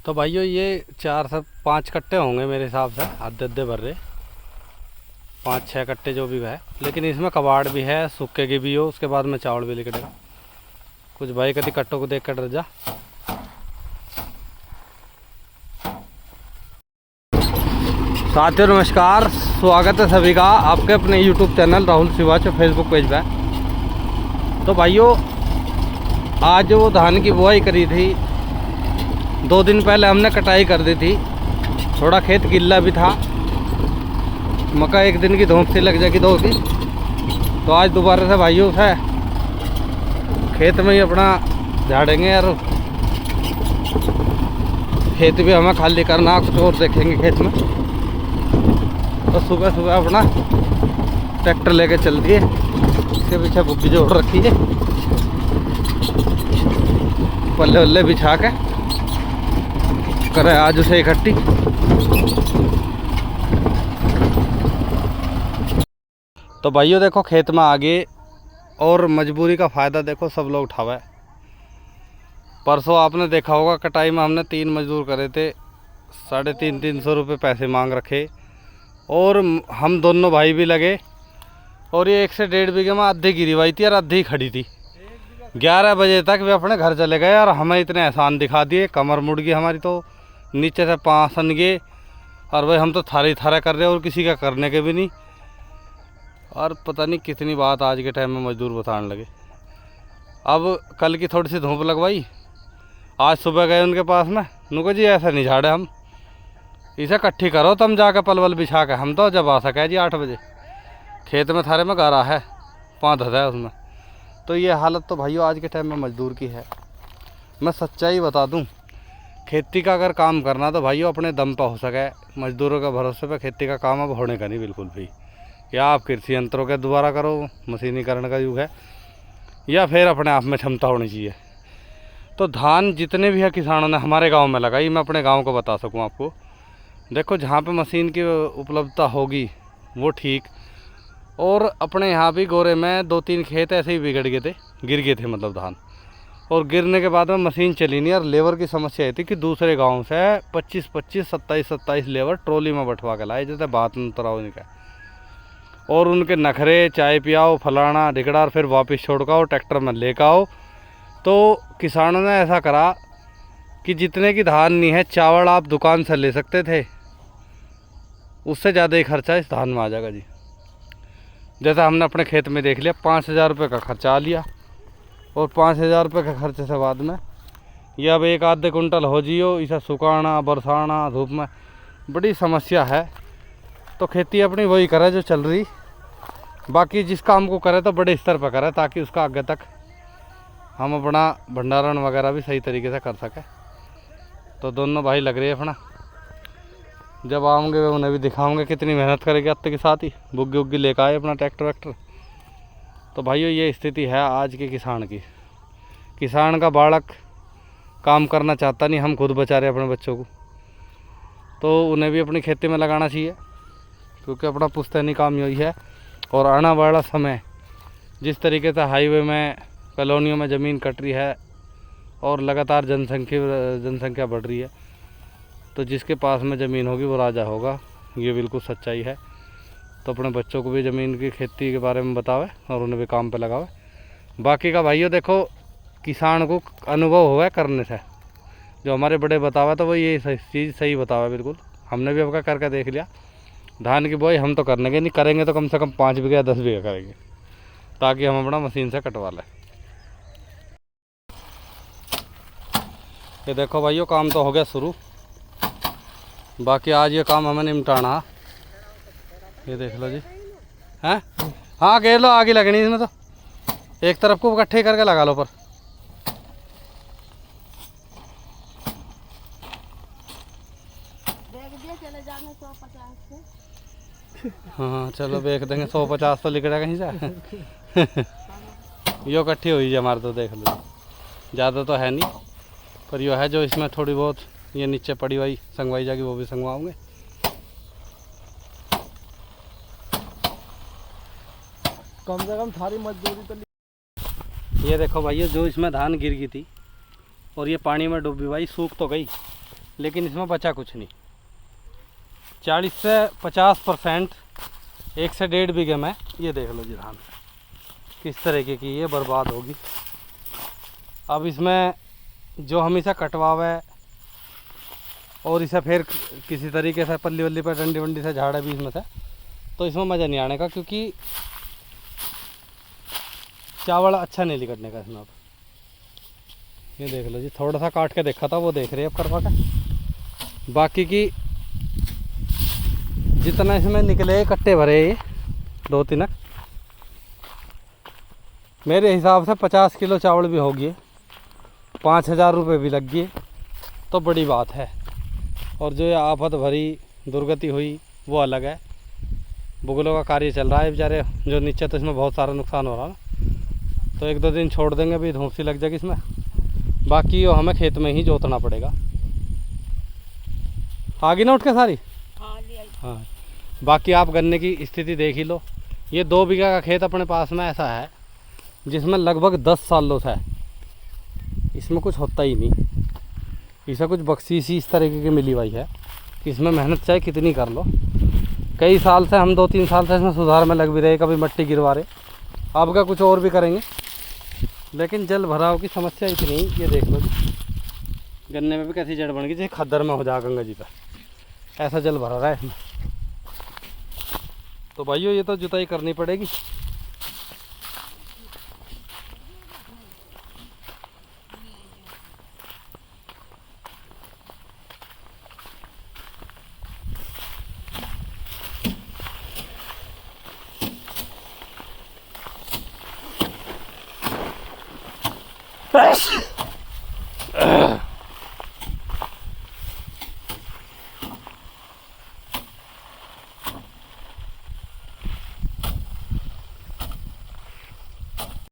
तो भाइयों ये 4 से 5 कट्टे होंगे मेरे हिसाब से, आधे आधे भर रहे 5-6 कट्टे जो भी है। लेकिन इसमें कबाड़ भी है, सूखे की भी हो, उसके बाद में चावल भी निकलेगा। कुछ भाई कभी कट्टों को देख कर डर जा। साथियों नमस्कार, स्वागत है सभी का आपके अपने YouTube channel Rahul Shivach Facebook page पे। तो भाइयों आज वो धान की बुआई करी थी, 2 दिन पहले हमने कटाई कर दी थी। थोड़ा खेत गिल्ला भी था, मक्का एक दिन की धूप सी लग जाएगी 2 की। तो आज दोबारा से भाइयों से खेत में ही अपना झाड़ेंगे यार। खेत भी हमें खाली करना, कुछ और देखेंगे खेत में। तो सुबह सुबह अपना ट्रैक्टर लेके चल दिए, इसके पीछे बुग्गी जोड़ रखी है, पल्ले वल्ले बिछा के करे आज उसे इकट्ठी। तो भाइयों देखो खेत में आगे और मजबूरी का फ़ायदा देखो सब लोग उठावा है। परसों आपने देखा होगा कटाई में हमने 3 मजदूर करे थे, 350-300 रुपये पैसे मांग रखे। और हम दोनों भाई भी लगे और ये 1 से 1.5 बीघे में आधी गिरी हुई थी और आधी खड़ी थी। 11 बजे तक वे अपने घर चले गए और हमें इतने एहसान दिखा दिए, कमर मुड़ गई हमारी। तो नीचे से 5 सन गए और भाई हम तो थारे थारा कर रहे और किसी का करने के भी नहीं। और पता नहीं कितनी बात आज के टाइम में मजदूर बताने लगे। अब कल की थोड़ी सी धूप लगवाई, आज सुबह गए उनके पास में, उनको जी ऐसा नहीं झाड़े हम, इसे इकट्ठी करो तुम जाकर पलवल बिछा के, हम तो जब आ सके जी 8 बजे। खेत में थारे में गारा है, 5 है उसमें। तो ये हालत तो भाइयों आज के टाइम में मजदूर की है। मैं सच्चाई बता दूं, खेती का अगर काम करना तो भाइयों अपने दम पर हो सके। मजदूरों के भरोसे पे खेती का काम अब होने का नहीं बिल्कुल भी। या आप कृषि यंत्रों के द्वारा करो, मशीनीकरण का युग है, या फिर अपने आप में क्षमता होनी चाहिए। तो धान जितने भी है किसानों ने हमारे गाँव में लगाई, मैं अपने गाँव को बता सकूँ आपको। देखो जहाँ पे मशीन की उपलब्धता होगी वो ठीक। और अपने यहाँ भी गोरे में 2-3 खेत ऐसे ही बिगड़ गए थे, गिर गए थे मतलब धान। और गिरने के बाद में मशीन चली नहीं और लेबर की समस्या ये थी कि दूसरे गांव से 25-25, 27-27 लेबर ट्रॉली में बैठवा के लाए, जैसे बात न उतराओ इनका। और उनके नखरे, चाय पियाओ, फलाना ढिकड़ा, फिर वापस छोड़ के आओ, ट्रैक्टर में लेकर आओ। तो किसानों ने ऐसा करा कि जितने की धान नहीं है, चावल आप दुकान से ले सकते थे, उससे ज़्यादा ही खर्चा इस धान में आ जाएगा जी। जैसा हमने अपने खेत में देख लिया, 5,000 रुपये का खर्चा आ लिया। और 5,000 रुपये के खर्चे से बाद में ये अब 1-आधे कुंटल हो जियो, इसे सुखाना, बरसाना, धूप में बड़ी समस्या है। तो खेती अपनी वही करे जो चल रही, बाकी जिस काम को करे तो बड़े स्तर पर करे, ताकि उसका आगे तक हम अपना भंडारण वगैरह भी सही तरीके से कर सकें। तो दोनों भाई लग रहे हैं अपना, जब आऊँगे उन्हें भी दिखाऊंगे कितनी मेहनत करेंगे अत्ते के साथ ही। बुग्गी उग्गी लेकर आए अपना ट्रैक्टर वैक्टर। तो भाइयों ये स्थिति है आज के किसान की। किसान का बालक काम करना चाहता नहीं, हम खुद बचा रहे अपने बच्चों को। तो उन्हें भी अपनी खेती में लगाना चाहिए, क्योंकि अपना पुश्तैनी काम यही है। और आने वाला समय जिस तरीके से हाईवे में, कॉलोनियों में ज़मीन कट रही है और लगातार जनसंख्या बढ़ रही है, तो जिसके पास में ज़मीन होगी वो राजा होगा, ये बिल्कुल सच्चाई है। तो अपने बच्चों को भी ज़मीन की खेती के बारे में बतावे और उन्हें भी काम पे लगावे। बाकी का भाइयों देखो किसान को अनुभव हुआ है करने से, जो हमारे बड़े बतावा तो वो ये चीज़ सही बतावा बिल्कुल। हमने भी आपका करके देख लिया। धान की बुआई हम तो करने के नहीं, करेंगे तो कम से कम 5 बीघा 10 बीघा करेंगे, ताकि हम अपना मशीन से कटवा लें। ये देखो भाइयों काम तो हो गया शुरू, बाकी आज ये काम हमें निपटाना। ये देख लो जी, हैं? हाँ घेर लो, आगे लगनी इसमें। तो एक तरफ को इकट्ठे करके लगा लो पर। हाँ चलो देख देंगे, 150 तो लिखड़ा कहीं से। यो इकट्ठी हुई है हमारे, तो देख लो ज़्यादा तो है नहीं, पर यो है जो इसमें थोड़ी बहुत ये नीचे पड़ी हुई संगवाई जाएगी, वो भी संगवाओगे। कम से कम थारी मजदूरी तो। ये देखो भाइयों जो इसमें धान गिर गई थी और ये पानी में डूबी भाई, सूख तो गई लेकिन इसमें बचा कुछ नहीं। 40 से 50% 1 से 1.5 बीघे में ये देख लो जी धान किस तरीके की ये बर्बाद होगी। अब इसमें जो हम इसे कटवावे और इसे फिर किसी तरीके से पल्ली वल्ली पर डंडी वंडी से झाड़े भी इसमें से, तो इसमें मज़ा नहीं आने का, क्योंकि चावल अच्छा नहीं निकलने का इसमें। अब ये देख लो जी, थोड़ा सा काट के देखा था, वो देख रहे हैं अब करवा के। बाकी की जितना इसमें निकले कट्टे भरे ये 2-3 मेरे हिसाब से 50 किलो चावल भी होगी, 5,000 रुपये भी लग गए तो बड़ी बात है। और जो ये आफत भरी दुर्गति हुई वो अलग है। बुगलों का कार्य चल रहा है बेचारे जो नीचे, तो इसमें बहुत सारा नुकसान हो रहा है ना। तो 1-2 दिन छोड़ देंगे, भी धूप सी लग जाएगी इसमें। बाकी वो हमें खेत में ही जोतना पड़ेगा। आगे ना उठ के सारी। हाँ, बाकी आप गन्ने की स्थिति देख ही लो। ये 2 बीघा का खेत अपने पास में ऐसा है जिसमें लगभग 10 सालों से इसमें कुछ होता ही नहीं। इसे कुछ बख्शीशी इस तरीके की मिली हुई है कि इसमें मेहनत चाहे कितनी कर लो। कई साल से हम 2-3 साल से इसमें सुधार में लग भी रहे, कभी मिट्टी गिरवा रहे, अब का कुछ और भी करेंगे, लेकिन जल भराव की समस्या इतनी। ये देख लो गन्ने में भी कैसी जड़ बन गई, जैसे खद्दर में हो जा गंगा जी पर, ऐसा जल भरा रहा है इसमें। तो भाइयों ये तो जुताई करनी पड़ेगी।